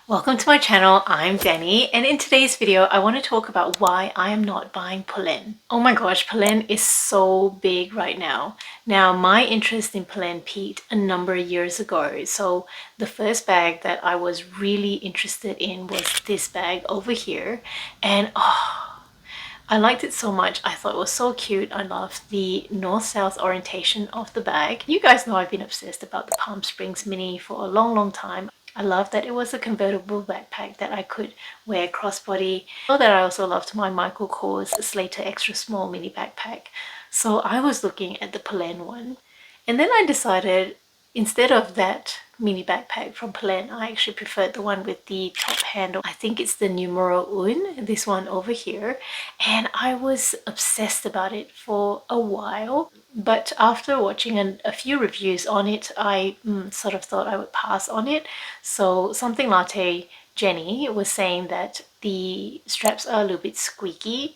Welcome to my channel, I'm Dani, and in today's video I want to talk about why I am not buying Polene. Oh my gosh, Polene is so big right now. Now my interest in Polene peaked a number of years ago, so the first bag that I was really interested in was this bag over here, and I liked it so much. I thought it was so cute. I loved the north-south orientation of the bag. You guys know I've been obsessed about the Palm Springs Mini for a long time. I love that it was a convertible backpack that I could wear crossbody. I know that I also loved my Michael Kors Slater Extra Small Mini Backpack. So I was looking at the Polene one. And then I decided instead of that mini backpack from Polene, I actually preferred the one with the top handle. I think it's the numero un, this one over here. And I was obsessed about it for a while. But after watching a few reviews on it, I sort of thought I would pass on it. So Something Latte Jenny was saying that the straps are a little bit squeaky,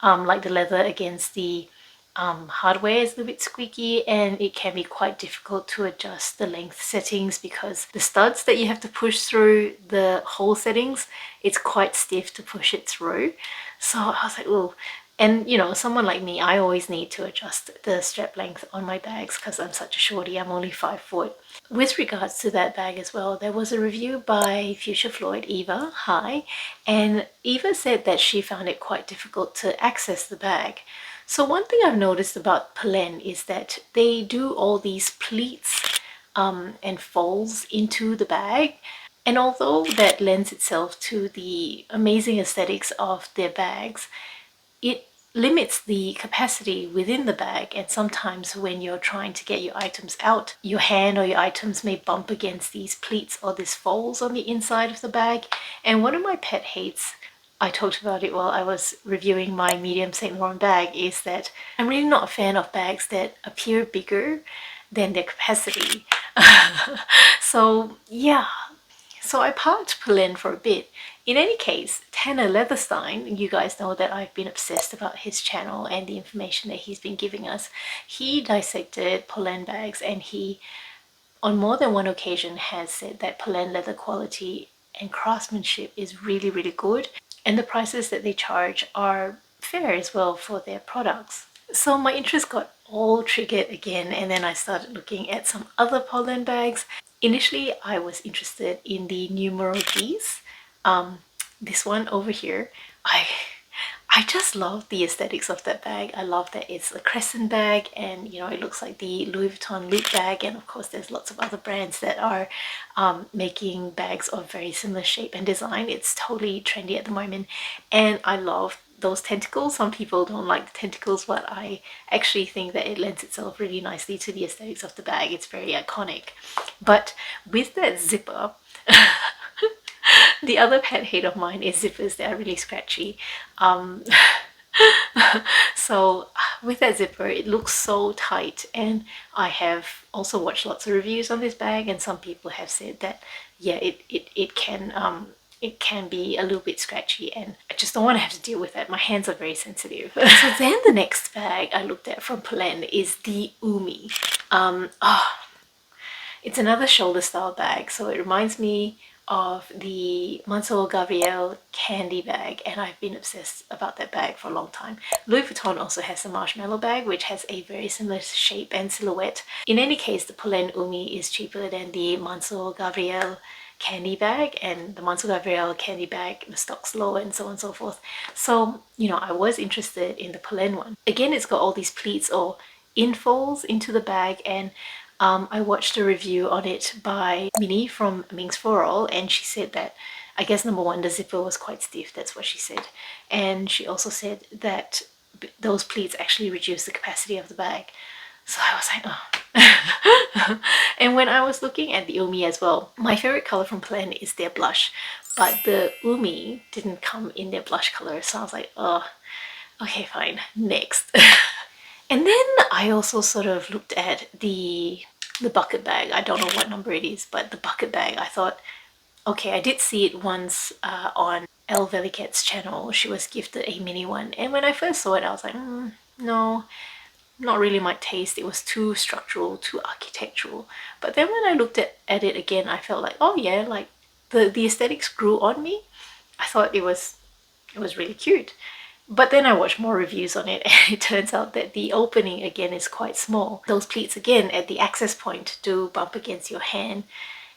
like the leather against the hardware is a little bit squeaky, and it can be quite difficult to adjust the length settings because the studs that you have to push through the hole settings, it's quite stiff to push it through. So I was like, oh. And you know, someone like me, I always need to adjust the strap length on my bags because I'm such a shorty. I'm only 5 foot. With regards to that bag as well, there was a review by Fuchsia Floyd, Eva, hi, and Eva said that she found it quite difficult to access the bag. So one thing I've noticed about Polene is that they do all these pleats and folds into the bag. And although that lends itself to the amazing aesthetics of their bags, it limits the capacity within the bag, and sometimes when you're trying to get your items out, your hand or your items may bump against these pleats or these folds on the inside of the bag. And one of my pet hates, I talked about it while I was reviewing my medium St. Laurent bag, is that I'm really not a fan of bags that appear bigger than their capacity. So yeah, so I parked Polene for a bit. In any case, Tanner Leatherstein, you guys know that I've been obsessed about his channel and the information that he's been giving us. He dissected Polene bags, and he, on more than one occasion, has said that Polene leather quality and craftsmanship is really good, and the prices that they charge are fair as well for their products. So my interest got all triggered again, and then I started looking at some other Polene bags. Initially, I was interested in the numero Gs. This one over here. I just love the aesthetics of that bag. I love that it's a crescent bag, and you know, it looks like the Louis Vuitton loop bag, and of course there's lots of other brands that are making bags of very similar shape and design. It's totally trendy at the moment, and I love those tentacles. Some people don't like the tentacles, but I actually think that it lends itself really nicely to the aesthetics of the bag. It's very iconic. But with that zipper, the other pet hate of mine is zippers that are really scratchy. Um, so with that zipper, it looks so tight, and I have also watched lots of reviews on this bag, and some people have said that yeah, it can be a little bit scratchy, and I just don't want to have to deal with that. My hands are very sensitive. So then the next bag I looked at from Polene is the Umi. It's another shoulder style bag, so it reminds me of the Mansell Gabrielle candy bag, and I've been obsessed about that bag for a long time. Louis Vuitton also has the marshmallow bag, which has a very similar shape and silhouette. In any case, the Polene Umi is cheaper than the Mansell Gabrielle candy bag, and the Mansell Gabrielle candy bag, the stock's low, and so on and so forth. So, you know, I was interested in the Polene one. Again, it's got all these pleats or infolds into the bag, and I watched a review on it by Minnie from Ming's For All, and she said that, I guess number one, the zipper was quite stiff, that's what she said. And she also said that those pleats actually reduce the capacity of the bag. So I was like, oh. And when I was looking at the Umi as well, my favorite color from Polene is their blush, but the Umi didn't come in their blush color, so I was like, oh, okay, fine, next. And then I also sort of looked at the bucket bag. I don't know what number it is, but the bucket bag, I thought, okay, I did see it once on Elle Veliket's channel. She was gifted a mini one, and when I first saw it, I was like, no, not really my taste. It was too structural, too architectural. But then when I looked at it again, I felt like, oh yeah, like the aesthetics grew on me. I thought it was really cute. But then I watched more reviews on it and it turns out that the opening again is quite small. Those pleats again at the access point do bump against your hand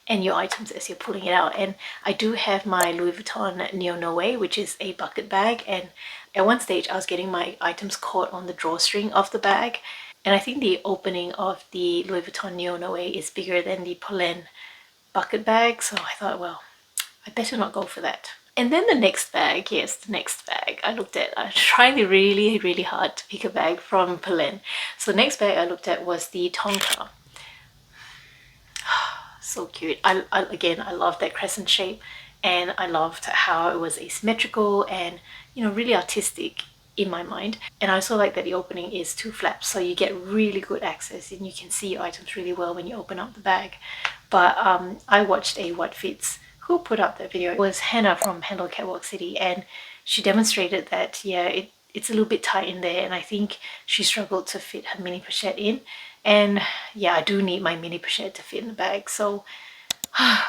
and your items as you're pulling it out. And I do have my Louis Vuitton Neo Noe, which is a bucket bag, and at one stage I was getting my items caught on the drawstring of the bag, and I think the opening of the Louis Vuitton Neo Noe is bigger than the Polene bucket bag, so I thought, well, I better not go for that. And then the next bag, yes, the next bag I looked at, I was trying really hard to pick a bag from Polene. So the next bag I looked at was the Tonka. So cute. Again, I love that crescent shape, and I loved how it was asymmetrical and, you know, really artistic in my mind. And I also like that the opening is 2 flaps, so you get really good access and you can see your items really well when you open up the bag. But I watched a What Fits. Who put up that video? It was Hannah from Hello Catwalk City, and she demonstrated that, yeah, it's a little bit tight in there, and I think she struggled to fit her mini pochette in. And yeah, I do need my mini pochette to fit in the bag, so I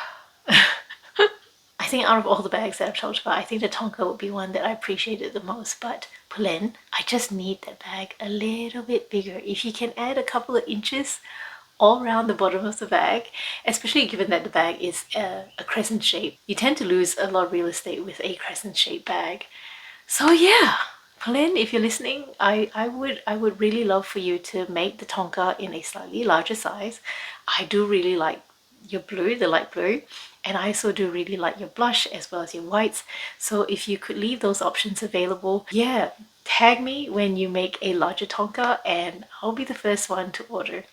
think out of all the bags that I've talked about, I think the Tonka would be one that I appreciated the most. But Polene, I just need that bag a little bit bigger. If you can add a couple of inches all around the bottom of the bag, especially given that the bag is a crescent shape. You tend to lose a lot of real estate with a crescent shaped bag. So yeah, Polene, if you're listening, I would really love for you to make the Tonka in a slightly larger size. I do really like your blue, the light blue, and I also do really like your blush as well as your whites. So if you could leave those options available, yeah, tag me when you make a larger Tonka and I'll be the first one to order.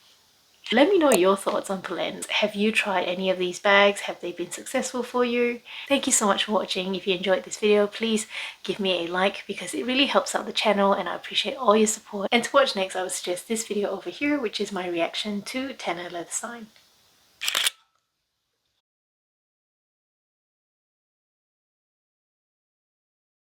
Let me know your thoughts on Polene. Have you tried any of these bags? Have they been successful for you? Thank you so much for watching. If you enjoyed this video, please give me a like because it really helps out the channel and I appreciate all your support. And to watch next, I would suggest this video over here, which is my reaction to Tanner Leather Sign.